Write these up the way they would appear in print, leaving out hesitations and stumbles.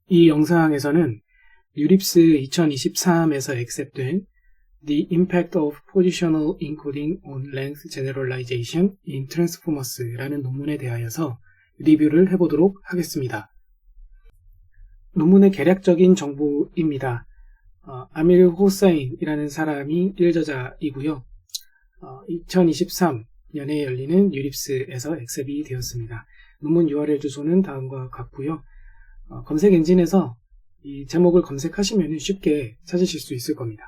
이 영상에서는 유립스 2023에서 액셉된 The Impact of Positional Encoding on Length Generalization in Transformers라는 논문에 대하여서 리뷰를 해보도록 하겠습니다. 논문의 개략적인 정보입니다. 아밀 호사인이라는 사람이 1저자이고요. 2023년에 열리는 유립스에서 액셉이 되었습니다. 논문 URL 주소는 다음과 같고요. 검색 엔진에서 이 제목을 검색하시면 쉽게 찾으실 수 있을 겁니다.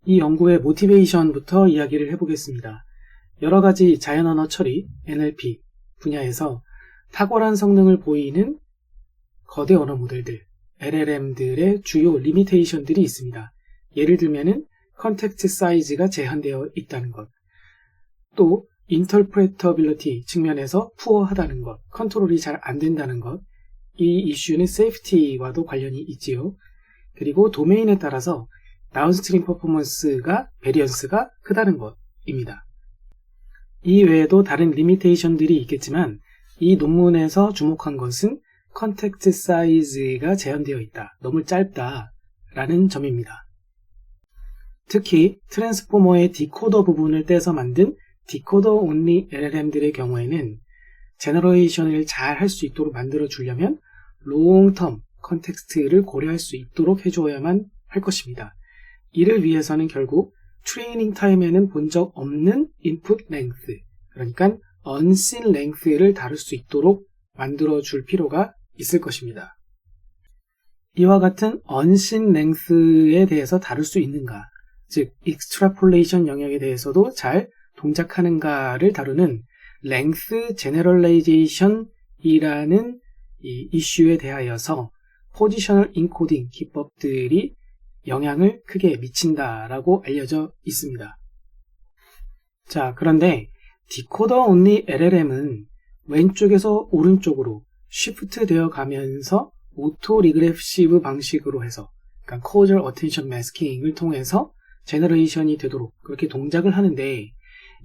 이 연구의 모티베이션부터 이야기를 해보겠습니다. 여러 가지 자연언어 처리, NLP 분야에서 탁월한 성능을 보이는 거대 언어 모델들, LLM들의 주요 리미테이션들이 있습니다. 예를 들면은 컨텍스트 사이즈가 제한되어 있다는 것, 또 인터프레터빌리티 측면에서 푸어하다는 것, 컨트롤이 잘 안 된다는 것, 이 이슈는 세이프티와도 관련이 있지요. 그리고 도메인에 따라서 다운스트림 퍼포먼스가 베리언스가 크다는 것입니다. 이 외에도 다른 리미테이션들이 있겠지만 이 논문에서 주목한 것은 컨텍스트 사이즈가 제한되어 있다, 너무 짧다라는 점입니다. 특히 트랜스포머의 디코더 부분을 떼서 만든 디코더 온리 LLM들의 경우에는 제너레이션을 잘 할 수 있도록 만들어 주려면 롱텀 컨텍스트를 고려할 수 있도록 해주어야만 할 것입니다. 이를 위해서는 결국 트레이닝 타임에는 본 적 없는 인풋 랭스, 그러니까 unseen length를 다룰 수 있도록 만들어 줄 필요가 있을 것입니다. 이와 같은 unseen length에 대해서 다룰 수 있는가, 즉 extrapolation 영역에 대해서도 잘 동작하는가를 다루는 length generalization이라는 이 이슈에 대하여서 포지셔널 인코딩 기법들이 영향을 크게 미친다라고 알려져 있습니다. 자, 그런데 디코더 온리 LLM은 왼쪽에서 오른쪽으로 쉬프트 되어 가면서 오토 리그레시브 방식으로 해서, 그러니까 causal attention masking을 통해서 제너레이션이 되도록 그렇게 동작을 하는데,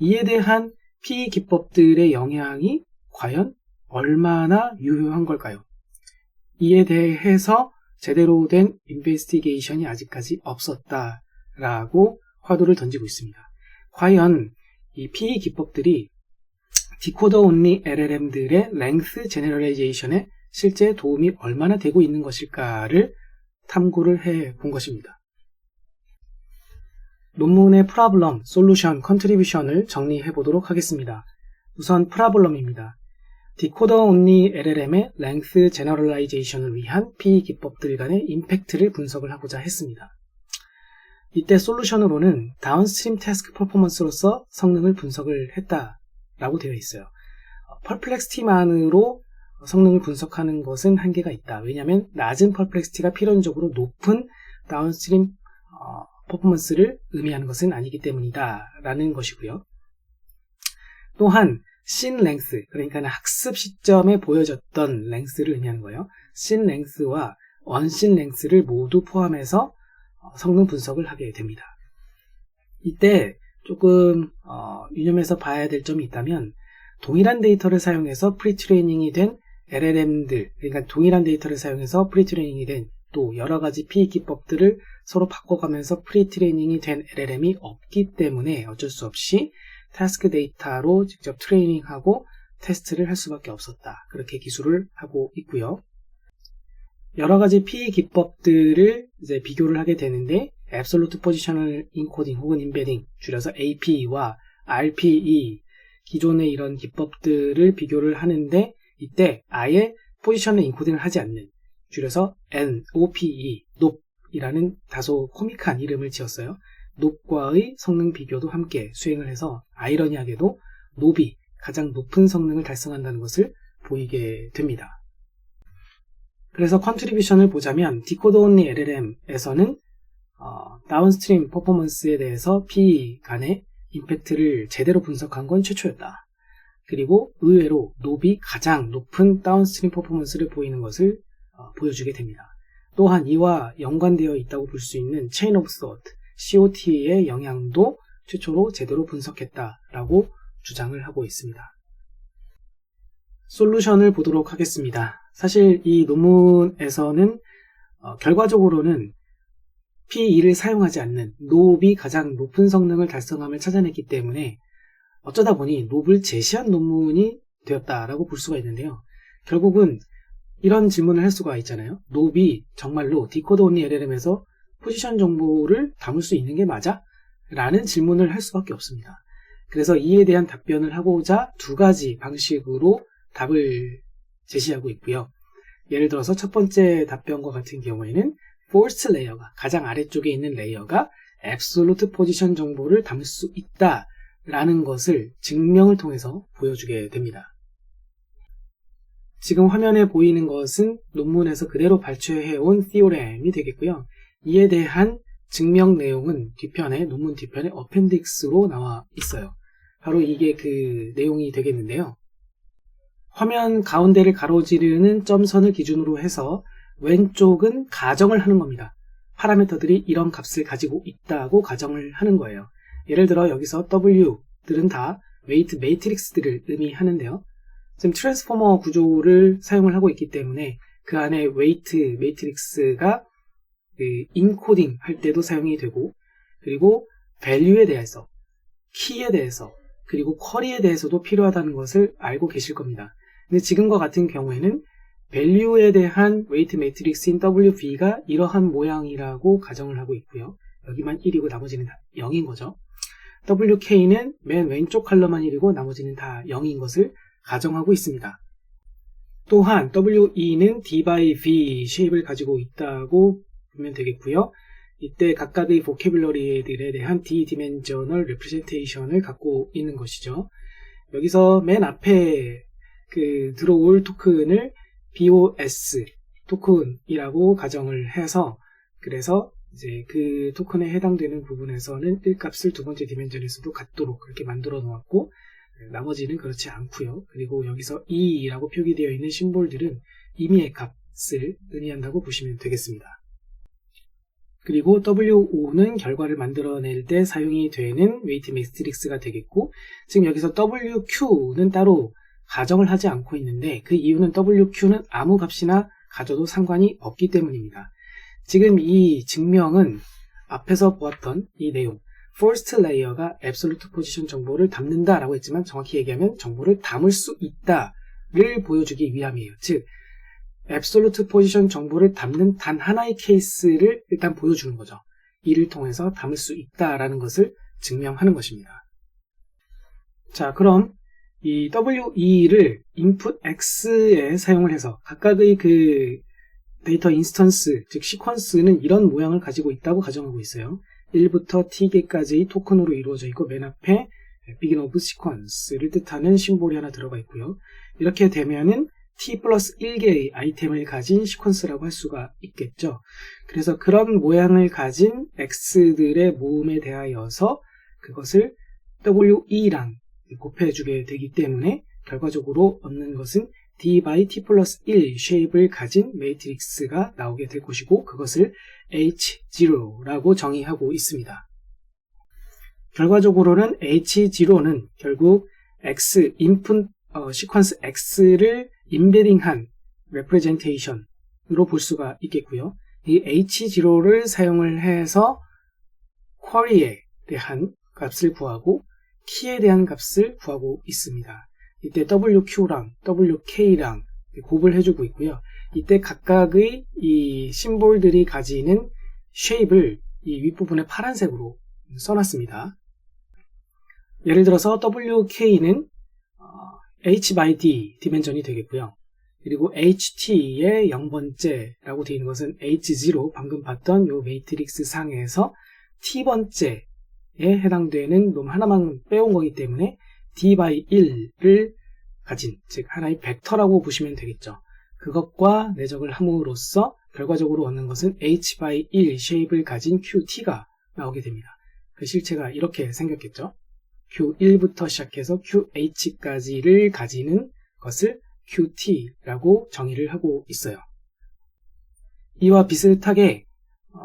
이에 대한 P 기법들의 영향이 과연 얼마나 유효한 걸까요? 이에 대해서 제대로 된 인베스티게이션이 아직까지 없었다라고 화두를 던지고 있습니다. 과연 이 P 기법들이 디코더 온리 LLM들의 랭스 제너럴라이제이션에 실제 도움이 얼마나 되고 있는 것일까를 탐구를 해 본 것입니다. 논문의 프로블럼, 솔루션, 컨트리뷰션을 정리해 보도록 하겠습니다. 우선 프로블럼입니다. 디코더 온리 LLM의 랭스 제너럴라이제이션을 위한 P 기법들 간의 임팩트를 분석을 하고자 했습니다. 이때 솔루션으로는 다운스트림 태스크 퍼포먼스로서 성능을 분석을 했다라고 되어 있어요. 퍼플렉시티만으로 성능을 분석하는 것은 한계가 있다. 왜냐하면 낮은 퍼플렉시티가 필연적으로 높은 다운스트림 퍼포먼스를 의미하는 것은 아니기 때문이다 라는 것이고요. 또한 씬 랭스, 그러니까 학습 시점에 보여졌던 랭스를 의미하는 거예요. 씬 랭스와 언씬 랭스를 모두 포함해서 성능 분석을 하게 됩니다. 이때 조금 유념해서 봐야 될 점이 있다면, 동일한 데이터를 사용해서 프리트레이닝이 된 LLM들, 그러니까 동일한 데이터를 사용해서 프리트레이닝이 된 또 여러 가지 P 기법들을 서로 바꿔가면서 프리트레이닝이 된 LLM이 없기 때문에 어쩔 수 없이 타스크 데이터로 직접 트레이닝하고 테스트를 할 수밖에 없었다. 그렇게 기술을 하고 있고요. 여러 가지 P 기법들을 이제 비교를 하게 되는데, Absolute Positional Encoding 혹은 Embedding, 줄여서 AP와 RPE, 기존의 이런 기법들을 비교를 하는데, 이때 아예 포지셔널 인코딩을 하지 않는, 줄여서 NOPE, NOP이라는 다소 코믹한 이름을 지었어요. NOP과의 성능 비교도 함께 수행을 해서 아이러니하게도 NOP이 가장 높은 성능을 달성한다는 것을 보이게 됩니다. 그래서 컨트리뷰션을 보자면 디코더 온리 LLM에서는 다운스트림 퍼포먼스에 대해서 P 간의 임팩트를 제대로 분석한 건 최초였다. 그리고 의외로 NOP이 가장 높은 다운스트림 퍼포먼스를 보이는 것을 보여주게 됩니다. 또한 이와 연관되어 있다고 볼 수 있는 Chain of Thought, COT의 영향도 최초로 제대로 분석했다라고 주장을 하고 있습니다. 솔루션을 보도록 하겠습니다. 사실 이 논문에서는 결과적으로는 P2를 사용하지 않는 노브이 가장 높은 성능을 달성함을 찾아냈기 때문에 어쩌다 보니 노브를 제시한 논문이 되었다라고 볼 수가 있는데요. 결국은 이런 질문을 할 수가 있잖아요. 노브이 정말로 디코더 온리 LLM에서 포지션 정보를 담을 수 있는 게 맞아? 라는 질문을 할 수밖에 없습니다. 그래서 이에 대한 답변을 하고자 두 가지 방식으로 답을 제시하고 있고요. 예를 들어서 첫 번째 답변과 같은 경우에는 first 레이어가, 가장 아래쪽에 있는 레이어가 absolute 포지션 정보를 담을 수 있다라는 것을 증명을 통해서 보여주게 됩니다. 지금 화면에 보이는 것은 논문에서 그대로 발췌해온 theorem이 되겠고요. 이에 대한 증명 내용은 뒤편에, 논문 뒤편에 appendix로 나와 있어요. 바로 이게 그 내용이 되겠는데요. 화면 가운데를 가로지르는 점선을 기준으로 해서 왼쪽은 가정을 하는 겁니다. 파라미터들이 이런 값을 가지고 있다고 가정을 하는 거예요. 예를 들어 여기서 W들은 다 웨이트 매트릭스들을 의미하는데요. 지금 트랜스포머 구조를 사용을 하고 있기 때문에 그 안에 웨이트 매트릭스가 인코딩 할 때도 사용이 되고, 그리고 밸류에 대해서, 키에 대해서, 그리고 쿼리에 대해서도 필요하다는 것을 알고 계실 겁니다. 근데 지금과 같은 경우에는 밸류에 대한 웨이트 매트릭스인 WV가 이러한 모양이라고 가정을 하고 있고요. 여기만 1이고 나머지는 다 0인 거죠. WK는 맨 왼쪽 컬러만 1이고 나머지는 다 0인 것을 가정하고 있습니다. 또한 WE는 D by V 쉐입을 가지고 있다고 보면 되겠고요. 이때 각각의 보캐뷸러리들에 대한 D-디멘저널 레프레젠테이션을 갖고 있는 것이죠. 여기서 맨 앞에 들어올 토큰을 BOS 토큰이라고 가정을 해서, 그래서 이제 그 토큰에 해당되는 부분에서는 1값을 두 번째 디멘전에서도 갖도록 그렇게 만들어 놓았고, 나머지는 그렇지 않고요. 그리고 여기서 E라고 표기되어 있는 심볼들은 임의의 값을 의미한다고 보시면 되겠습니다. 그리고 WO는 결과를 만들어낼 때 사용이 되는 웨이트 매트릭스가 되겠고, 지금 여기서 WQ는 따로 가정을 하지 않고 있는데 그 이유는 WQ는 아무 값이나 가져도 상관이 없기 때문입니다. 지금 이 증명은 앞에서 보았던 이 내용, first layer가 absolute position 정보를 담는다라고 했지만 정확히 얘기하면 정보를 담을 수 있다를 보여주기 위함이에요. 즉, absolute position 정보를 담는 단 하나의 케이스를 일단 보여주는 거죠. 이를 통해서 담을 수 있다라는 것을 증명하는 것입니다. 자, 그럼 이 WE를 input X에 사용을 해서 각각의 그 데이터 인스턴스, 즉 시퀀스는 이런 모양을 가지고 있다고 가정하고 있어요. 1부터 T개까지의 토큰으로 이루어져 있고 맨 앞에 begin of sequence를 뜻하는 심볼이 하나 들어가 있고요. 이렇게 되면은 T 플러스 1개의 아이템을 가진 시퀀스라고 할 수가 있겠죠. 그래서 그런 모양을 가진 X들의 모음에 대하여서 그것을 WE랑 곱해주게 되기 때문에 결과적으로 얻는 것은 D by T 플러스 1 쉐입을 가진 매트릭스가 나오게 될 것이고, 그것을 H0라고 정의하고 있습니다. 결과적으로는 H0는 결국 X, 인풋 시퀀스 X를 인베딩한 레프레젠테이션으로 볼 수가 있겠고요. 이 H0를 사용을 해서 쿼리에 대한 값을 구하고 키에 대한 값을 구하고 있습니다. 이때 WQ랑 WK랑 곱을 해주고 있고요. 이때 각각의 이 심볼들이 가지는 쉐입을 이 윗부분에 파란색으로 써놨습니다. 예를 들어서 WK는 H by D 디멘전이 되겠고요. 그리고 HT의 0번째라고 되어 있는 것은 H0, 방금 봤던 이 매트릭스 상에서 T번째에 해당되는 놈 하나만 빼온 거기 때문에 D by 1을 가진, 즉 하나의 벡터라고 보시면 되겠죠. 그것과 내적을 함으로써 결과적으로 얻는 것은 H by 1 쉐입을 가진 QT가 나오게 됩니다. 그 실체가 이렇게 생겼겠죠. Q1부터 시작해서 QH까지를 가지는 것을 QT라고 정의를 하고 있어요. 이와 비슷하게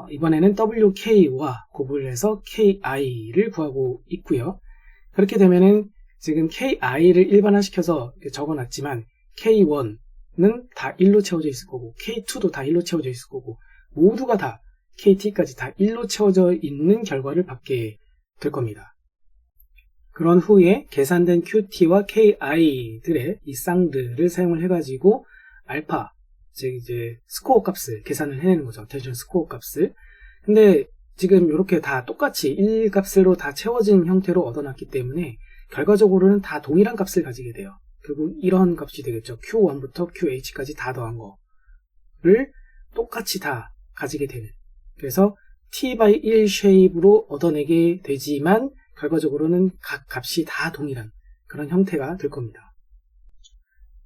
이번에는 WK와 곱을 해서 KI를 구하고 있고요. 그렇게 되면은 지금 KI를 일반화시켜서 적어놨지만 K1은 다 1로 채워져 있을 거고 K2도 다 1로 채워져 있을 거고 모두가 다 KT까지 다 1로 채워져 있는 결과를 받게 될 겁니다. 그런 후에 계산된 QT와 KI들의 이 쌍들을 사용을 해가지고 알파, 즉 이제 스코어 값을 계산을 해내는 거죠. 어텐션 스코어 값을. 근데 지금 이렇게 다 똑같이 1 값으로 다 채워진 형태로 얻어놨기 때문에 결과적으로는 다 동일한 값을 가지게 돼요. 결국 이런 값이 되겠죠. Q1부터 QH까지 다 더한 거를 똑같이 다 가지게 되는. 그래서 T/1 쉐입으로 얻어내게 되지만 결과적으로는 각 값이 다 동일한 그런 형태가 될 겁니다.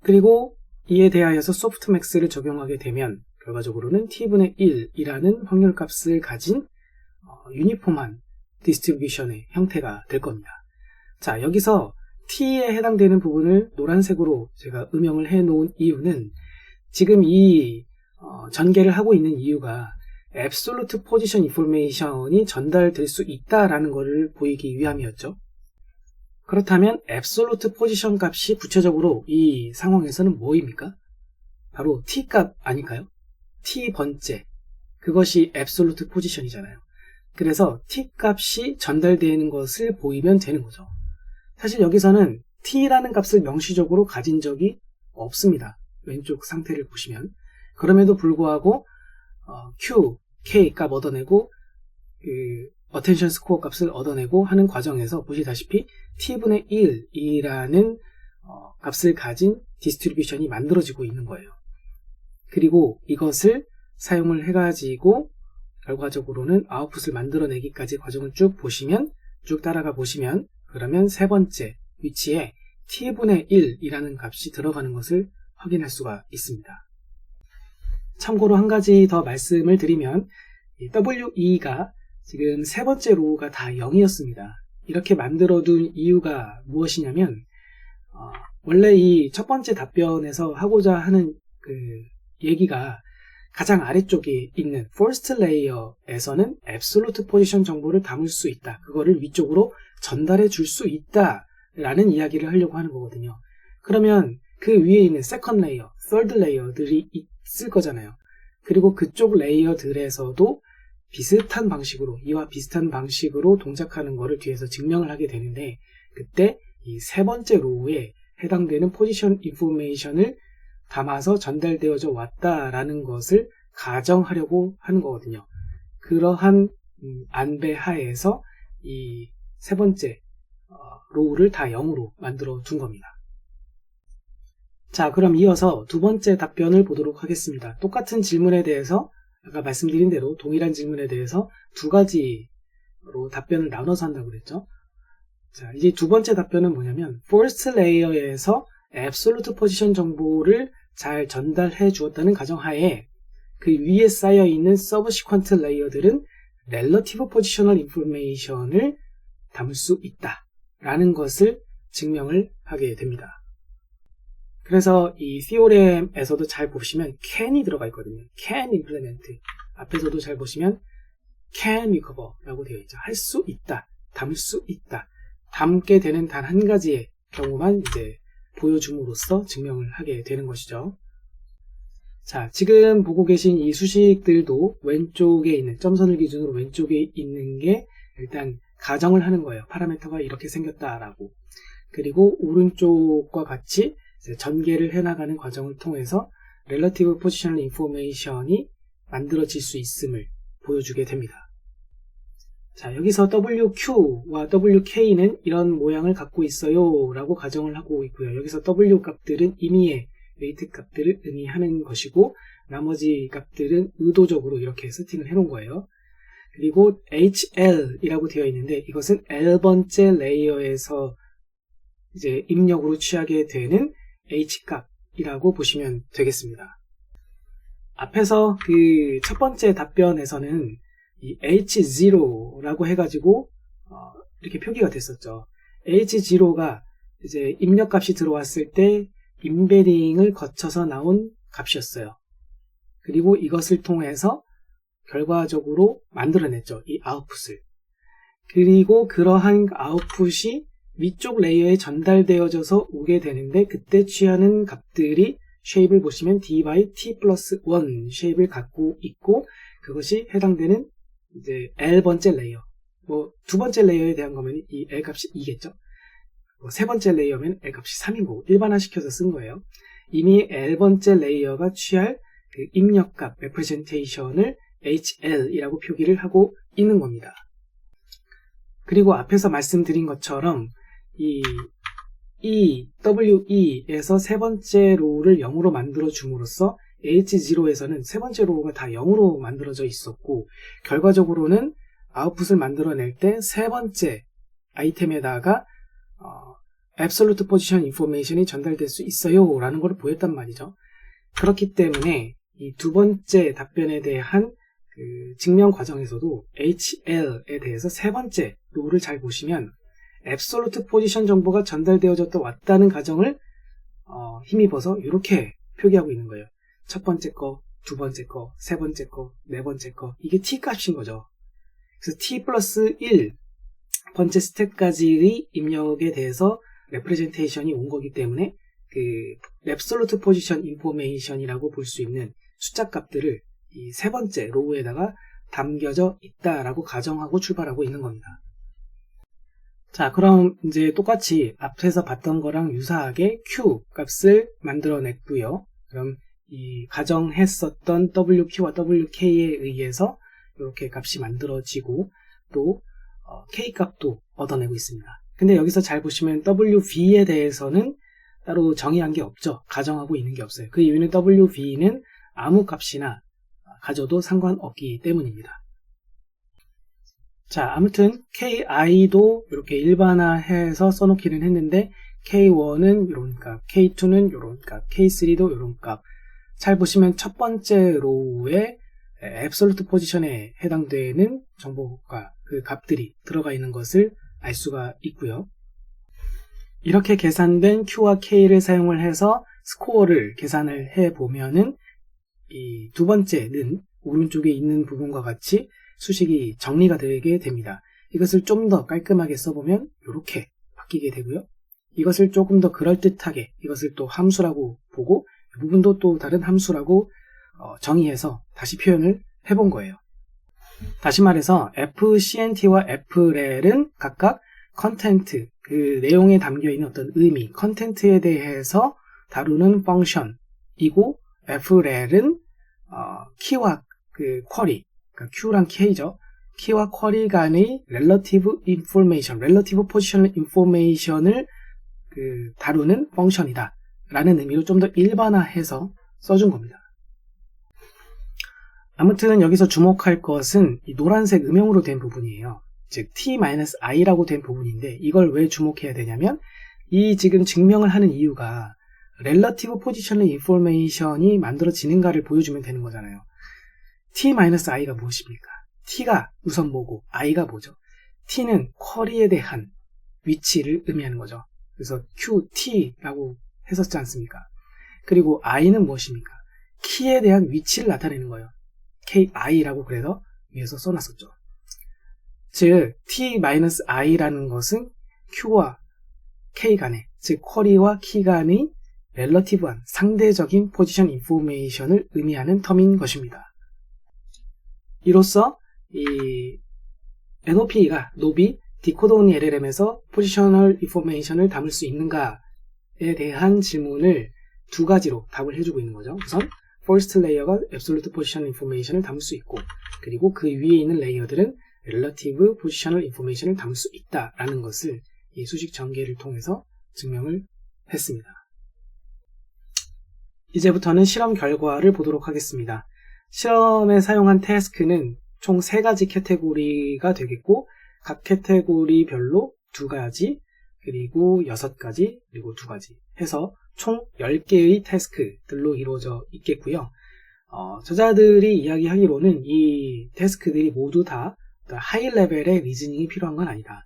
그리고 이에 대하여서 소프트맥스를 적용하게 되면 결과적으로는 T분의 1이라는 확률값을 가진 유니폼한 디스트리뷰션의 형태가 될 겁니다. 자, 여기서 T에 해당되는 부분을 노란색으로 제가 음영을 해 놓은 이유는 지금 이 전개를 하고 있는 이유가 Absolute Position Information이 전달될 수 있다라는 것을 보이기 위함이었죠. 그렇다면 Absolute Position 값이 구체적으로 이 상황에서는 뭐입니까? 바로 T 값 아닐까요? T 번째. 그것이 Absolute Position이잖아요. 그래서 T 값이 전달되는 것을 보이면 되는 거죠. 사실 여기서는 T라는 값을 명시적으로 가진 적이 없습니다. 왼쪽 상태를 보시면. 그럼에도 불구하고 Q, K 값 얻어내고 어텐션 스코어 값을 얻어내고 하는 과정에서 보시다시피 T분의 1이라는 값을 가진 디스트리뷰션이 만들어지고 있는 거예요. 그리고 이것을 사용을 해가지고 결과적으로는 아웃풋을 만들어내기까지 과정을 쭉 보시면, 쭉 따라가 보시면, 그러면 세 번째 위치에 T분의 1이라는 값이 들어가는 것을 확인할 수가 있습니다. 참고로 한 가지 더 말씀을 드리면 이 WE가 지금 세 번째 로우가 다 0이었습니다. 이렇게 만들어둔 이유가 무엇이냐면 원래 이 첫 번째 답변에서 하고자 하는 그 얘기가 가장 아래쪽에 있는 First Layer에서는 Absolute Position 정보를 담을 수 있다. 그거를 위쪽으로 전달해 줄 수 있다 라는 이야기를 하려고 하는 거거든요. 그러면 그 위에 있는 Second Layer, Third Layer들이 있을 거잖아요. 그리고 그쪽 레이어들에서도 비슷한 방식으로, 이와 비슷한 방식으로 동작하는 거를 뒤에서 증명을 하게 되는데, 그때 이 세 번째 로우에 해당되는 포지션 인포메이션을 담아서 전달되어져 왔다라는 것을 가정하려고 하는 거거든요. 그러한 안배 하에서 이 세 번째 로우를 다 0으로 만들어 둔 겁니다. 자, 그럼 이어서 두 번째 답변을 보도록 하겠습니다. 똑같은 질문에 대해서 아까 말씀드린 대로 동일한 질문에 대해서 두 가지로 답변을 나눠서 한다고 그랬죠. 자, 이제 두 번째 답변은 뭐냐면 First Layer에서 Absolute Position 정보를 잘 전달해 주었다는 가정하에 그 위에 쌓여 있는 Subsequent Layer들은 Relative Positional Information을 담을 수 있다라는 것을 증명을 하게 됩니다. 그래서 이 theorem에서도 잘 보시면 can이 들어가 있거든요. can implement. 앞에서도 잘 보시면 can recover 라고 되어 있죠. 할 수 있다. 담을 수 있다. 담게 되는 단 한 가지의 경우만 이제 보여줌으로써 증명을 하게 되는 것이죠. 자, 지금 보고 계신 이 수식들도 왼쪽에 있는 점선을 기준으로 왼쪽에 있는 게 일단 가정을 하는 거예요. 파라미터가 이렇게 생겼다라고. 그리고 오른쪽과 같이 전개를 해나가는 과정을 통해서 Relative Positional Information이 만들어질 수 있음을 보여주게 됩니다. 자, 여기서 WQ와 WK는 이런 모양을 갖고 있어요 라고 가정을 하고 있고요. 여기서 W 값들은 임의의 웨이트 값들을 의미하는 것이고 나머지 값들은 의도적으로 이렇게 세팅을 해놓은 거예요. 그리고 HL이라고 되어 있는데 이것은 L번째 레이어에서 이제 입력으로 취하게 되는 H값이라고 보시면 되겠습니다. 앞에서 그 첫 번째 답변에서는 이 H0라고 해가지고 이렇게 표기가 됐었죠. H0가 이제 입력값이 들어왔을 때 임베딩을 거쳐서 나온 값이었어요. 그리고 이것을 통해서 결과적으로 만들어냈죠. 이 아웃풋을. 그리고 그러한 아웃풋이 위쪽 레이어에 전달되어져서 오게 되는데 그때 취하는 값들이 쉐입을 보시면 d by t 플러스 1 쉐입을 갖고 있고, 그것이 해당되는 이제 L번째 레이어, 뭐 두 번째 레이어에 대한 거면 이 L 값이 2겠죠. 세 번째 레이어면 L 값이 3인 거고, 일반화시켜서 쓴 거예요. 이미 L번째 레이어가 취할 그 입력값, representation을 HL이라고 표기를 하고 있는 겁니다. 그리고 앞에서 말씀드린 것처럼 이 WE에서 세 번째 로우를 0으로 만들어 줌으로써 H0에서는 세 번째 로우가 다 0으로 만들어져 있었고, 결과적으로는 아웃풋을 만들어낼 때 세 번째 아이템에다가 Absolute Position Information이 전달될 수 있어요 라는 걸 보였단 말이죠. 그렇기 때문에 이 두 번째 답변에 대한 그 증명 과정에서도 HL에 대해서 세 번째 로우를 잘 보시면 Absolute Position 정보가 전달되어졌다 왔다는 가정을 힘입어서 이렇게 표기하고 있는 거예요. 첫 번째 거, 두 번째 거, 세 번째 거, 네 번째 거, 이게 t 값인 거죠. 그래서 t 플러스 1 번째 스텝까지의 입력에 대해서 representation이 온 거기 때문에 그 absolute position information이라고 볼 수 있는 숫자 값들을 이 세 번째 로우에다가 담겨져 있다라고 가정하고 출발하고 있는 겁니다. 자, 그럼 이제 똑같이 앞에서 봤던 거랑 유사하게 Q 값을 만들어냈고요. 그럼 이 가정했었던 WQ와 WK에 의해서 이렇게 값이 만들어지고 또 K 값도 얻어내고 있습니다. 근데 여기서 잘 보시면 WV에 대해서는 따로 정의한 게 없죠. 가정하고 있는 게 없어요. 그 이유는 WV는 아무 값이나 가져도 상관없기 때문입니다. 자, 아무튼 KI도 이렇게 일반화해서 써놓기는 했는데 K1은 이런 값, K2는 이런 값, K3도 이런 값. 잘 보시면 첫 번째 로우에 Absolute Position에 해당되는 정보가 그 값들이 들어가 있는 것을 알 수가 있고요. 이렇게 계산된 Q와 K를 사용을 해서 스코어를 계산을 해보면은 이 두 번째는 오른쪽에 있는 부분과 같이 수식이 정리가 되게 됩니다. 이것을 좀 더 깔끔하게 써보면 이렇게 바뀌게 되고요. 이것을 조금 더 그럴듯하게 이것을 또 함수라고 보고 이 부분도 또 다른 함수라고 정의해서 다시 표현을 해본 거예요. 다시 말해서 FCNT와 FREL은 각각 컨텐트, 그 내용에 담겨있는 어떤 의미, 컨텐트에 대해서 다루는 펑션이고 FREL은 키와 그 쿼리, 그러니까 Q랑 K죠. 키와 쿼리 간의 relative information, relative positional information을 그 다루는 펑션이다 라는 의미로 좀 더 일반화해서 써준 겁니다. 아무튼 여기서 주목할 것은 이 노란색 음영으로 된 부분이에요. 즉 t-i라고 된 부분인데 이걸 왜 주목해야 되냐면 이 지금 증명을 하는 이유가 relative positional information이 만들어지는가를 보여주면 되는 거잖아요. t-i가 무엇입니까? t가 우선 뭐고 i가 뭐죠? t는 쿼리에 대한 위치를 의미하는 거죠. 그래서 qt라고 했었지 않습니까? 그리고 i는 무엇입니까? 키에 대한 위치를 나타내는 거예요. ki라고 그래서 위에서 써놨었죠. 즉 t-i라는 것은 q와 k 간의, 즉 쿼리와 키 간의 relative한 상대적인 포지션 인포메이션을 의미하는 텀인 것입니다. 이로써 이 NOP가 디코더 온리 LLM에서 포지셔널 인포메이션을 담을 수 있는가에 대한 질문을 두 가지로 답을 해주고 있는 거죠. 우선 first layer가 absolute positional information을 담을 수 있고, 그리고 그 위에 있는 레이어들은 relative positional information을 담을 수 있다라는 것을 이 수식 전개를 통해서 증명을 했습니다. 이제부터는 실험 결과를 보도록 하겠습니다. 실험에 사용한 태스크는 총 3가지 캐테고리가 되겠고, 각 캐테고리별로 2가지, 그리고 6가지, 그리고 2가지 해서 총 10개의 태스크들로 이루어져 있겠고요. 저자들이 이야기하기로는 이 태스크들이 모두 다 하이 레벨의 리즈닝이 필요한 건 아니다.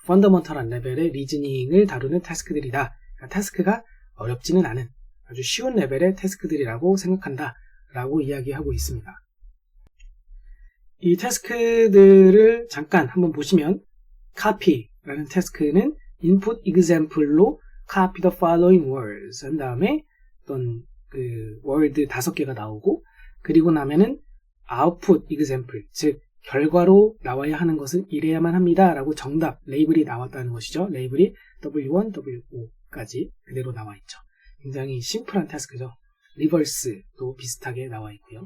펀더먼털한 레벨의 리즈닝을 다루는 태스크들이다. 그러니까 태스크가 어렵지는 않은 아주 쉬운 레벨의 태스크들이라고 생각한다 라고 이야기하고 있습니다. 이 태스크들을 잠깐 한번 보시면 copy라는 태스크는 input example로 copy the following words 한 다음에 어떤 그 월드 5개가 나오고, 그리고 나면은 output example, 즉 결과로 나와야 하는 것은 이래야만 합니다 라고 정답, 레이블이 나왔다는 것이죠. 레이블이 W1, W5까지 그대로 나와 있죠. 굉장히 심플한 타스크죠. 리버스도 비슷하게 나와 있고요.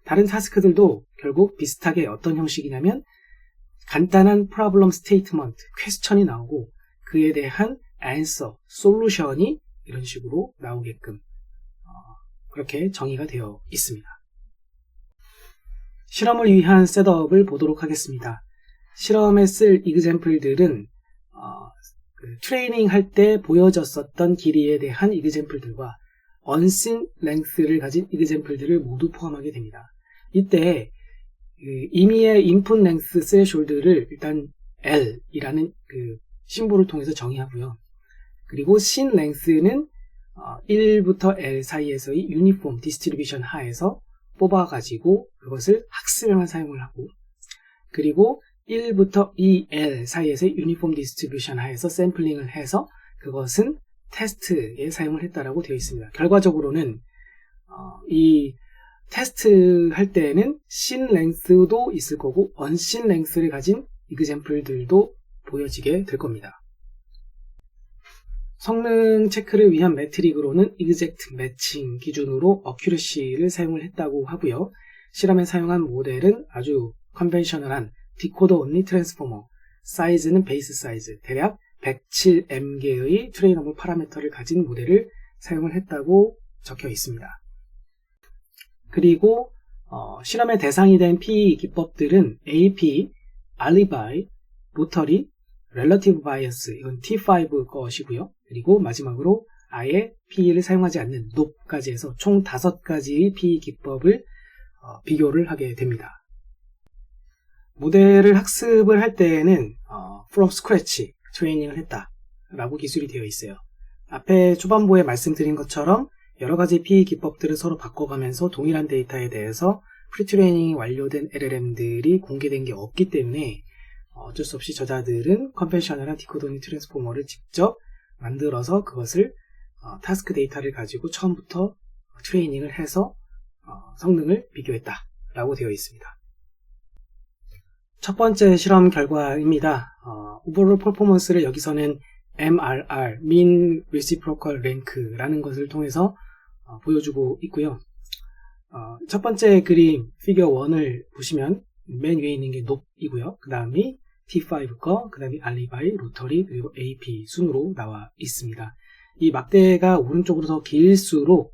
다른 타스크들도 결국 비슷하게 어떤 형식이냐면 간단한 problem statement, 퀘스천이 나오고 그에 대한 answer, 솔루션이 이런 식으로 나오게끔 그렇게 정의가 되어 있습니다. 실험을 위한 셋업을 보도록 하겠습니다. 실험에 쓸 example들은 트레이닝 할 때 보여졌었던 길이에 대한 example들과 unseen length를 가진 example들을 모두 포함하게 됩니다. 이때 임의의 input length threshold를 일단 L이라는 그 심볼을 통해서 정의하고요. 그리고 seen length는 1부터 L 사이에서의 uniform distribution 하에서 뽑아가지고 그것을 학습에만 사용을 하고, 그리고 1부터 EL 사이에서의 uniform distribution 하에서 샘플링을 해서 그것은 테스트에 사용을 했다라고 되어 있습니다. 결과적으로는 이 테스트 할 때에는 seen length도 있을 거고 unseen length를 가진 example들도 보여지게 될 겁니다. 성능 체크를 위한 매트릭으로는 exact matching 기준으로 accuracy를 사용을 했다고 하고요. 실험에 사용한 모델은 아주 컨벤셔널한 디코더 온리 트랜스포머, 사이즈는 베이스 사이즈, 대략 107M개의 트레이너블 파라미터를 가진 모델을 사용을 했다고 적혀 있습니다. 그리고 실험의 대상이 된 PE 기법들은 AP, 알리바이, 로터리, 렐러티브 바이어스, 이건 T5 것이고요. 그리고 마지막으로 아예 PE를 사용하지 않는 높까지 해서 총 5가지의 PE 기법을 비교를 하게 됩니다. 모델을 학습을 할 때에는 from scratch 트레이닝을 했다라고 기술이 되어 있어요. 앞에 초반부에 말씀드린 것처럼 여러 가지 PE 기법들을 서로 바꿔가면서 동일한 데이터에 대해서 프리트레이닝이 완료된 LLM들이 공개된 게 없기 때문에 어쩔 수 없이 저자들은 컨벤셔널한 디코더 온리 트랜스포머를 직접 만들어서 그것을 타스크 데이터를 가지고 처음부터 트레이닝을 해서 성능을 비교했다라고 되어 있습니다. 첫 번째 실험 결과입니다. 오버롤 퍼포먼스를 여기서는 MRR, Mean Reciprocal Rank라는 것을 통해서 보여주고 있고요. 첫 번째 그림 피겨 1을 보시면 맨 위에 있는 게 높이고요. 그 다음이 T5 거, 그 다음이 알리바이, 로터리, 그리고 AP 순으로 나와 있습니다. 이 막대가 오른쪽으로 더 길수록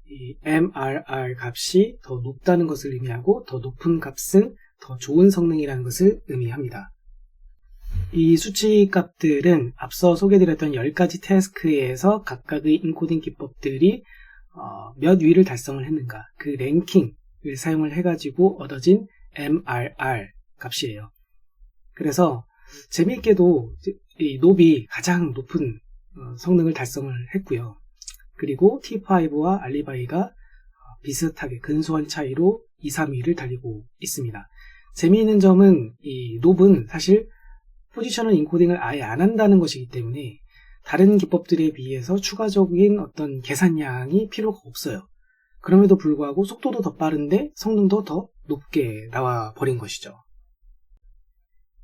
이 MRR 값이 더 높다는 것을 의미하고 더 높은 값은 더 좋은 성능이라는 것을 의미합니다. 이 수치 값들은 앞서 소개드렸던 10가지 태스크에서 각각의 인코딩 기법들이 몇 위를 달성을 했는가, 그 랭킹을 사용을 해가지고 얻어진 MRR 값이에요. 그래서 재미있게도 이 높이 가장 높은 성능을 달성을 했고요. 그리고 T5와 알리바이가 비슷하게 근소한 차이로 2, 3위를 달리고 있습니다. 재미있는 점은 이 높은 사실 포지셔널 인코딩을 아예 안 한다는 것이기 때문에 다른 기법들에 비해서 추가적인 어떤 계산량이 필요가 없어요. 그럼에도 불구하고 속도도 더 빠른데 성능도 더 높게 나와 버린 것이죠.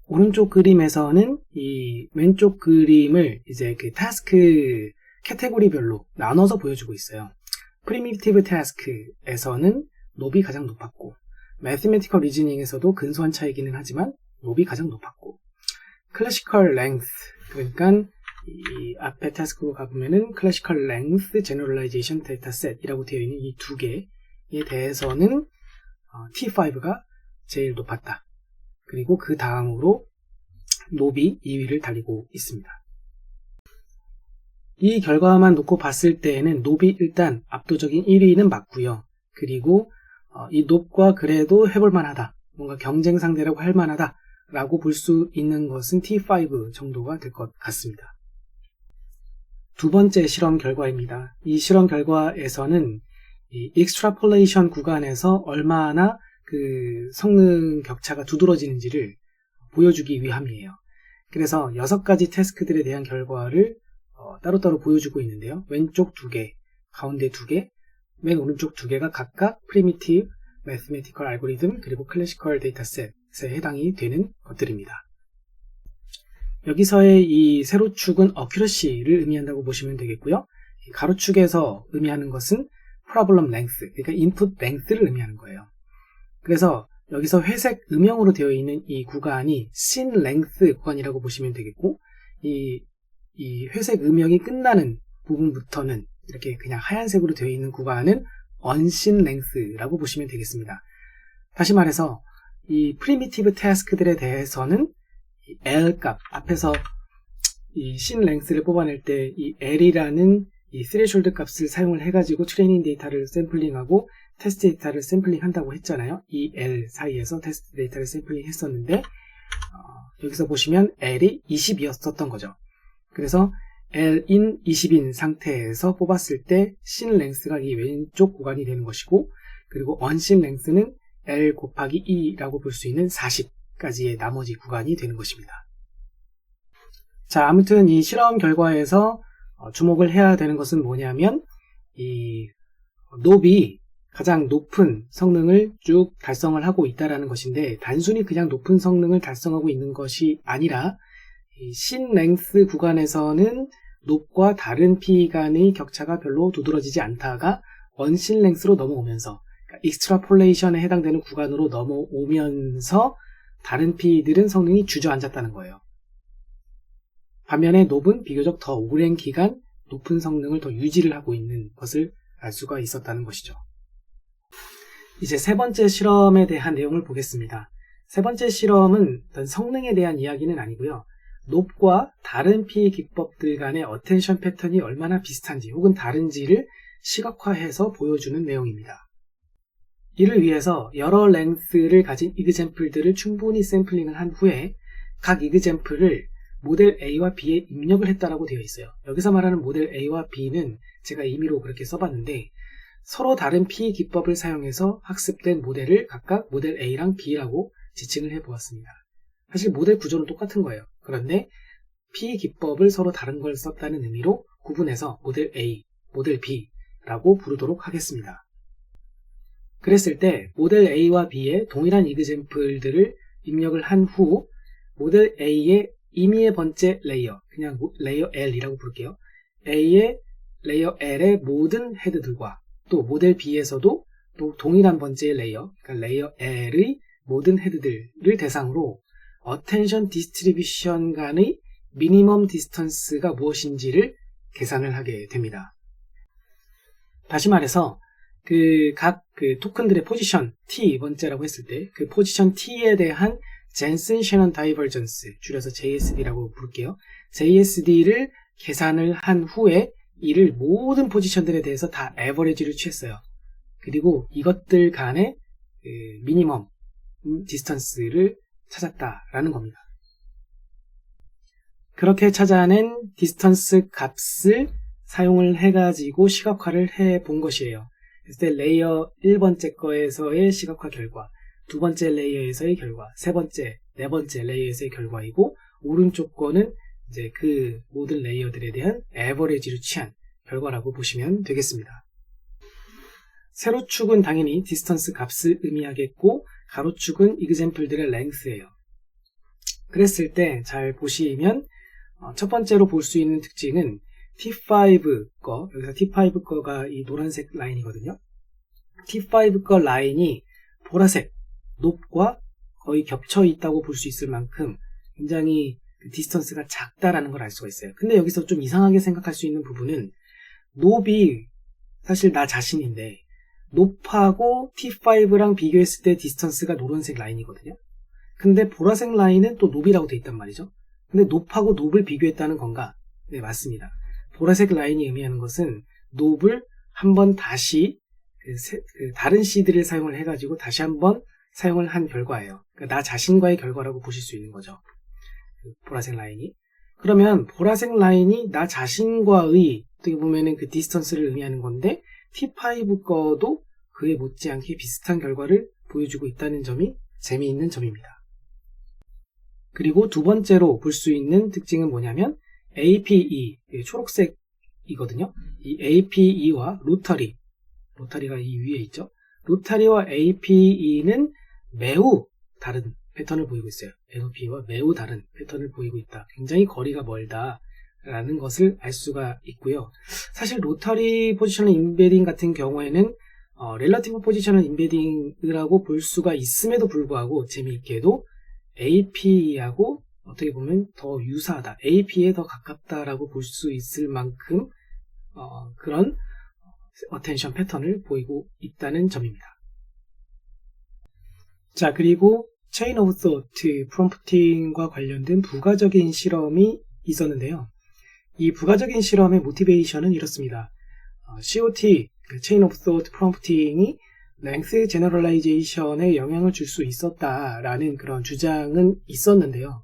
오른쪽 그림에서는 이 왼쪽 그림을 이제 그 타스크 카테고리별로 나눠서 보여주고 있어요. 프리미티브 타스크에서는 높이 가장 높았고, 매스메티컬 리즈닝에서도 근소한 차이기는 하지만 높이 가장 높았고, 클래시컬 랭스, 그러니까 이 앞에 타스크로 가보면은 클래시컬 랭스 제너럴라이제이션 데이터셋이라고 되어 있는 이 두 개에 대해서는 T5가 제일 높았다. 그리고 그 다음으로 높이 2위를 달리고 있습니다. 이 결과만 놓고 봤을 때에는 높이 일단 압도적인 1위는 맞고요. 그리고 이 높과 그래도 해볼 만하다, 뭔가 경쟁 상대라고 할 만하다 라고 볼 수 있는 것은 T5 정도가 될 것 같습니다. 두 번째 실험 결과입니다. 이 실험 결과에서는 이 extrapolation 구간에서 얼마나 그 성능 격차가 두드러지는지를 보여주기 위함이에요. 그래서 6가지 태스크들에 대한 결과를 따로따로 보여주고 있는데요. 왼쪽 2개, 가운데 2개, 맨 오른쪽 두 개가 각각 Primitive Mathematical Algorithm 그리고 Classical Dataset에 해당이 되는 것들입니다. 여기서의 이 세로축은 Accuracy를 의미한다고 보시면 되겠고요. 이 가로축에서 의미하는 것은 Problem Length, 그러니까 Input Length를 의미하는 거예요. 그래서 여기서 회색 음영으로 되어 있는 이 구간이 Sin Length 구간이라고 보시면 되겠고, 이 회색 음영이 끝나는 부분부터는 이렇게 그냥 하얀색으로 되어 있는 구간은 Unseen Length라고 보시면 되겠습니다. 다시 말해서 이 Primitive Task들에 대해서는 이 L 값, 앞에서 이 Sin Length를 뽑아낼 때 이 L이라는 이 threshold 값을 사용을 해가지고 트레이닝 데이터를 샘플링하고 테스트 데이터를 샘플링 한다고 했잖아요. 이 L 사이에서 테스트 데이터를 샘플링 했었는데 여기서 보시면 L이 20이었던 거죠. 그래서 L인 20인 상태에서 뽑았을 때 Sin Length가 이 왼쪽 구간이 되는 것이고, 그리고 Unseen Length는 L 곱하기 2라고 볼 수 있는 40까지의 나머지 구간이 되는 것입니다. 자, 아무튼 이 실험 결과에서 주목을 해야 되는 것은 뭐냐면 이 높이 가장 높은 성능을 쭉 달성을 하고 있다는 것인데, 단순히 그냥 높은 성능을 달성하고 있는 것이 아니라 이 Sin Length 구간에서는 높과 다른 P 간의 격차가 별로 두드러지지 않다가 Unseen Length로 넘어오면서, 그러니까 Extrapolation에 해당되는 구간으로 넘어오면서 다른 P들은 성능이 주저앉았다는 거예요. 반면에 높은 비교적 더 오랜 기간 높은 성능을 더 유지를 하고 있는 것을 알 수가 있었다는 것이죠. 이제 세 번째 실험에 대한 내용을 보겠습니다. 세 번째 실험은 어떤 성능에 대한 이야기는 아니고요. 높과 다른 P 기법들 간의 어텐션 패턴이 얼마나 비슷한지 혹은 다른지를 시각화해서 보여주는 내용입니다. 이를 위해서 여러 랭스를 가진 이그젬플들을 충분히 샘플링을 한 후에 각 이그젬플을 모델 A와 B에 입력을 했다라고 되어 있어요. 여기서 말하는 모델 A와 B는 제가 임의로 그렇게 써봤는데, 서로 다른 P 기법을 사용해서 학습된 모델을 각각 모델 A랑 B라고 지칭을 해보았습니다. 사실 모델 구조는 똑같은 거예요. 그런데 P 기법을 서로 다른 걸 썼다는 의미로 구분해서 모델 A, 모델 B라고 부르도록 하겠습니다. 그랬을 때 모델 A와 B의 동일한 이그젬플들을 입력을 한 후 모델 A의 임의의 번째 레이어, 그냥 레이어 L이라고 부를게요. A의 레이어 L의 모든 헤드들과 또 모델 B에서도 또 동일한 번째 레이어, 그러니까 레이어 L의 모든 헤드들을 대상으로 어텐션 디스트리뷰션 간의 미니멈 디스턴스가 무엇인지를 계산을 하게 됩니다. 다시 말해서 각 토큰들의 포지션 T번째라고 했을 때 그 포지션 T에 대한 젠슨 셔넌 다이버전스, 줄여서 JSD라고 부를게요. JSD를 계산을 한 후에 이를 모든 포지션들에 대해서 다 에버리지를 취했어요. 그리고 이것들 간의 미니멈 디스턴스를 찾았다라는 겁니다. 그렇게 찾아낸 디스턴스 값을 사용을 해가지고 시각화를 해본 것이에요. 그래서 레이어 1번째 거에서의 시각화 결과, 두 번째 레이어에서의 결과, 세 번째, 네 번째 레이어에서의 결과이고, 오른쪽 거는 이제 그 모든 레이어들에 대한 에버리지를 취한 결과라고 보시면 되겠습니다. 세로축은 당연히 디스턴스 값을 의미하겠고, 가로축은 이그젬플들의 랭스예요. 그랬을 때 잘 보시면 첫 번째로 볼 수 있는 특징은 T5 거, 여기서 T5 거가 이 노란색 라인이거든요. T5 거 라인이 보라색, 높과 거의 겹쳐 있다고 볼 수 있을 만큼 굉장히 디스턴스가 작다라는 걸 알 수가 있어요. 근데 여기서 좀 이상하게 생각할 수 있는 부분은 높이 사실 나 자신인데 높하고 T5랑 비교했을 때 디스턴스가 노란색 라인이거든요. 근데 보라색 라인은 또 높이라고 돼 있단 말이죠. 근데 높하고 높을 비교했다는 건가? 네, 맞습니다. 보라색 라인이 의미하는 것은 높을 한번 다시 다른 시드를 사용을 해가지고 다시 한번 사용을 한 결과예요. 그러니까 나 자신과의 결과라고 보실 수 있는 거죠. 보라색 라인이. 그러면 보라색 라인이 나 자신과의 어떻게 보면은 그 디스턴스를 의미하는 건데 T5 거도 그에 못지않게 비슷한 결과를 보여주고 있다는 점이 재미있는 점입니다. 그리고 두 번째로 볼 수 있는 특징은 뭐냐면 APE, 초록색이거든요. 이 APE와 로터리, 로타리가 이 위에 있죠. 로타리와 APE는 매우 다른 패턴을 보이고 있어요. NOP와 매우 다른 패턴을 보이고 있다. 굉장히 거리가 멀다 라는 것을 알 수가 있고요. 사실 로타리 포지셔널 인베딩 같은 경우에는 렐러티브 포지셔널 인베딩이라고 볼 수가 있음에도 불구하고 재미있게도 APE하고 어떻게 보면 더 유사하다, AP에 더 가깝다라고 볼 수 있을 만큼 그런 어텐션 패턴을 보이고 있다는 점입니다. 자, 그리고 체인 오브 소트 프롬프팅과 관련된 부가적인 실험이 있었는데요. 이 부가적인 실험의 모티베이션은 이렇습니다. COT, 체인 오브 소트 프롬프팅이 랭스 제너럴라이제이션에 영향을 줄 수 있었다라는 그런 주장은 있었는데요.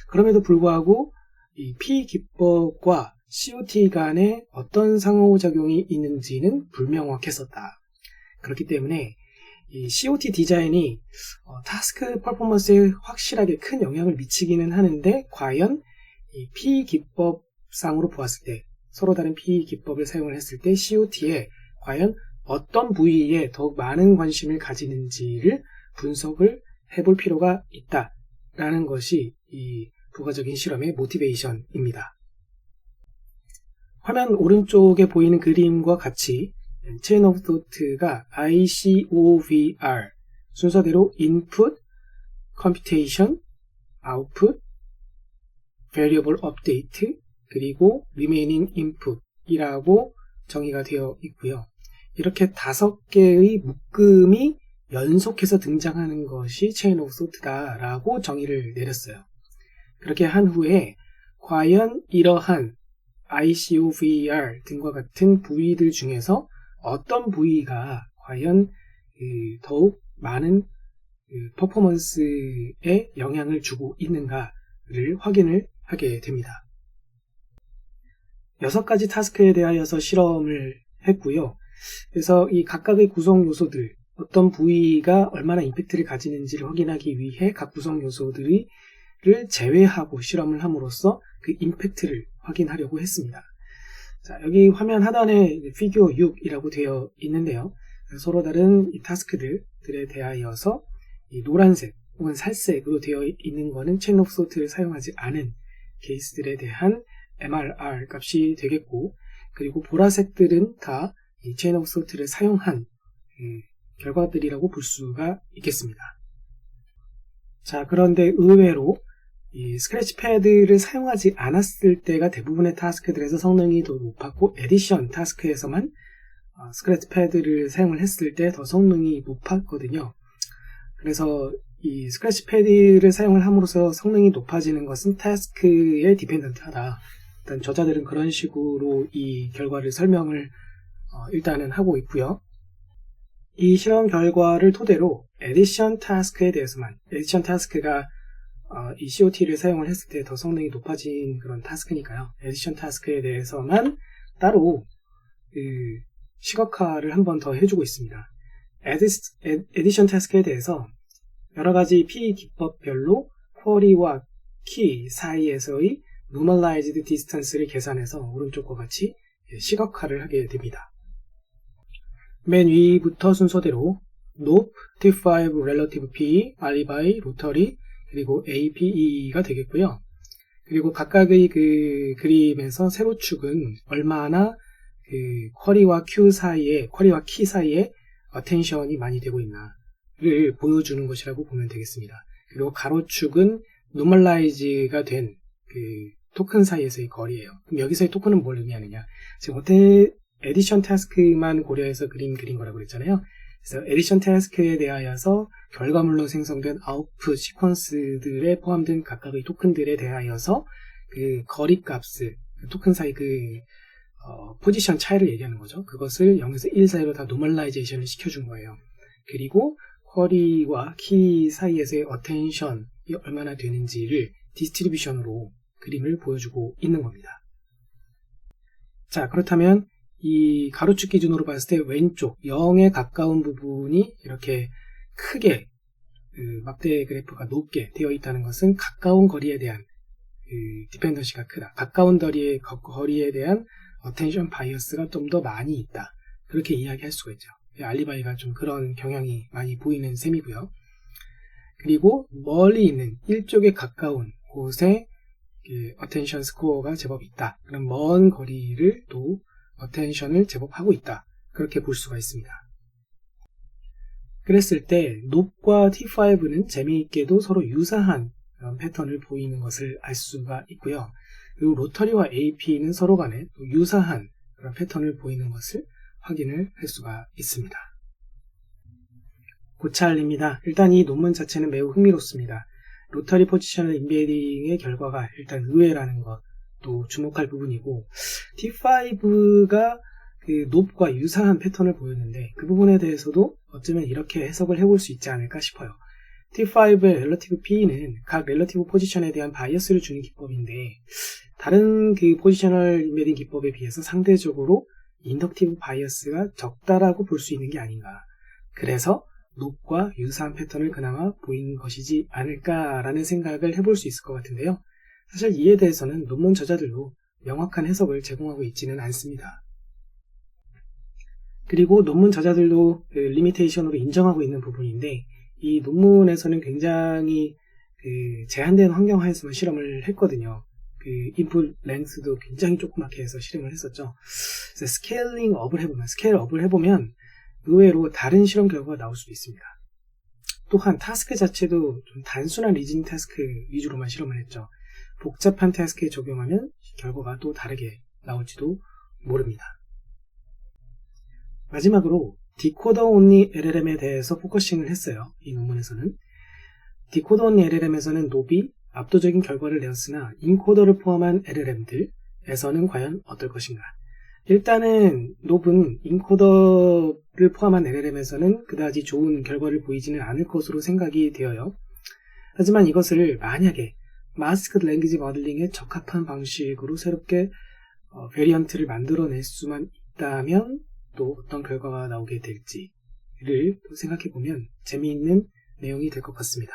그럼에도 불구하고 이 P 기법과 COT 간에 어떤 상호작용이 있는지는 불명확했었다. 그렇기 때문에 이 COT 디자인이 타스크 퍼포먼스에 확실하게 큰 영향을 미치기는 하는데 과연 이 P 기법상으로 보았을 때 서로 다른 P 기법을 사용을 했을 때 COT에 과연 어떤 부위에 더욱 많은 관심을 가지는지를 분석을 해볼 필요가 있다라는 것이 이 부가적인 실험의 모티베이션입니다. 화면 오른쪽에 보이는 그림과 같이 체인 오브 토트가 ICOVR 순서대로 Input, Computation, Output, Variable Update, 그리고 Remaining Input 이라고 정의가 되어 있고요. 이렇게 5개의 묶음이 연속해서 등장하는 것이 체인 오브 소트다라고 정의를 내렸어요. 그렇게 한 후에 과연 이러한 ICOVR 등과 같은 부위들 중에서 어떤 부위가 과연 더욱 많은 퍼포먼스에 영향을 주고 있는가를 확인을 하게 됩니다. 6가지 타스크에 대하여서 실험을 했고요. 그래서 이 각각의 구성 요소들, 어떤 부위가 얼마나 임팩트를 가지는지를 확인하기 위해 각 구성 요소들을 제외하고 실험을 함으로써 그 임팩트를 확인하려고 했습니다. 자, 여기 화면 하단에 피규어 6이라고 되어 있는데요. 서로 다른 이 타스크들에 대하여서 이 노란색 혹은 살색으로 되어 있는 것은 체인 오브 소트를 사용하지 않은 케이스들에 대한 MRR 값이 되겠고, 그리고 보라색들은 다 이 체인 오브 소트를 사용한 결과들이라고 볼 수가 있겠습니다. 자, 그런데 의외로 이 스크래치 패드를 사용하지 않았을 때가 대부분의 타스크들에서 성능이 더 높았고, 에디션 타스크에서만 스크래치 패드를 사용을 했을 때 더 성능이 높았거든요. 그래서 이 스크래치 패드를 사용을 함으로써 성능이 높아지는 것은 타스크에 디펜던트하다. 일단 저자들은 그런 식으로 이 결과를 설명을 일단은 하고 있고요. 이 실험 결과를 토대로 에디션 타스크에 대해서만, 에디션 타스크가 이 COT를 사용을 했을 때 더 성능이 높아진 그런 타스크니까요. 에디션 타스크에 대해서만 따로 시각화를 한 번 더 해주고 있습니다. 에디션 타스크에 대해서 여러 가지 P 기법별로 쿼리와 키 사이에서의 normalized distance를 계산해서 오른쪽과 같이 시각화를 하게 됩니다. 맨 위부터 순서대로 NOP, T5 Relative P, Alibi, Rotary, 그리고 APE가 되겠고요. 그리고 각각의 그 그림에서 세로축은 얼마나 그 쿼리와 키 사이에 어텐션이 많이 되고 있나를 보여주는 것이라고 보면 되겠습니다. 그리고 가로축은 노멀라이즈가 된 그 토큰 사이에서의 거리예요. 그럼 여기서의 토큰은 뭘 의미하느냐? 지금 에디션 타스크만 고려해서 그린 거라고 그랬잖아요. 그래서 에디션 타스크에 대하여서 결과물로 생성된 아웃풋 시퀀스들에 포함된 각각의 토큰들에 대하여서 그 거리 값을 토큰 사이 포지션 차이를 얘기하는 거죠. 그것을 0에서 1 사이로 다 노멀라이제이션을 시켜준 거예요. 그리고 쿼리와 키 사이에서의 어텐션이 얼마나 되는지를 디스트리뷰션으로 그림을 보여주고 있는 겁니다. 자, 그렇다면 이 가로축 기준으로 봤을 때 왼쪽 0에 가까운 부분이 이렇게 크게 막대 그래프가 높게 되어 있다는 것은 가까운 거리에 대한 디펜던시가 크다. 가까운 거리에 대한 어텐션 바이어스가 좀 더 많이 있다. 그렇게 이야기할 수가 있죠. 알리바이가 좀 그런 경향이 많이 보이는 셈이고요. 그리고 멀리 있는 일쪽에 가까운 곳에 어텐션 스코어가 제법 있다. 그럼 먼 거리를 또 어텐션을 제법 하고 있다. 그렇게 볼 수가 있습니다. 그랬을 때 높과 T5는 재미있게도 서로 유사한 그런 패턴을 보이는 것을 알 수가 있고요. 그리고 로터리와 AP는 서로 간에 유사한 그런 패턴을 보이는 것을 확인을 할 수가 있습니다. 고찰입니다. 일단 이 논문 자체는 매우 흥미롭습니다. 로터리 포지셔널 인베딩의 결과가 일단 의외라는 것도 주목할 부분이고, T5가 그 높과 유사한 패턴을 보였는데 그 부분에 대해서도 어쩌면 이렇게 해석을 해볼 수 있지 않을까 싶어요. T5의 렐러티브 P는 각 렐러티브 포지션에 대한 바이어스를 주는 기법인데 다른 그 포지셔널 인베딩 기법에 비해서 상대적으로 인덕티브 바이어스가 적다라고 볼 수 있는 게 아닌가. 그래서 높과 유사한 패턴을 그나마 보인 것이지 않을까라는 생각을 해볼 수 있을 것 같은데요. 사실 이에 대해서는 논문 저자들도 명확한 해석을 제공하고 있지는 않습니다. 그리고 논문 저자들도 그 리미테이션으로 인정하고 있는 부분인데 이 논문에서는 굉장히 그 제한된 환경 하에서만 실험을 했거든요. 그 인풋 랭스도 굉장히 조그맣게 해서 실험을 했었죠. 그래서 스케일 업을 해보면 의외로 다른 실험 결과가 나올 수도 있습니다. 또한 타스크 자체도 좀 단순한 리즈닝 타스크 위주로만 실험을 했죠. 복잡한 타스크에 적용하면 결과가 또 다르게 나올지도 모릅니다. 마지막으로 디코더 온리 LLM에 대해서 포커싱을 했어요. 이 논문에서는. 디코더 온리 LLM에서는 높이 압도적인 결과를 내었으나 인코더를 포함한 LLM들에서는 과연 어떨 것인가. 일단은 높은 인코더를 포함한 LLM에서는 그다지 좋은 결과를 보이지는 않을 것으로 생각이 되어요. 하지만 이것을 만약에 마스크드 랭귀지 모델링에 적합한 방식으로 새롭게 베리언트를 만들어낼 수만 있다면 또 어떤 결과가 나오게 될지를 생각해보면 재미있는 내용이 될 것 같습니다.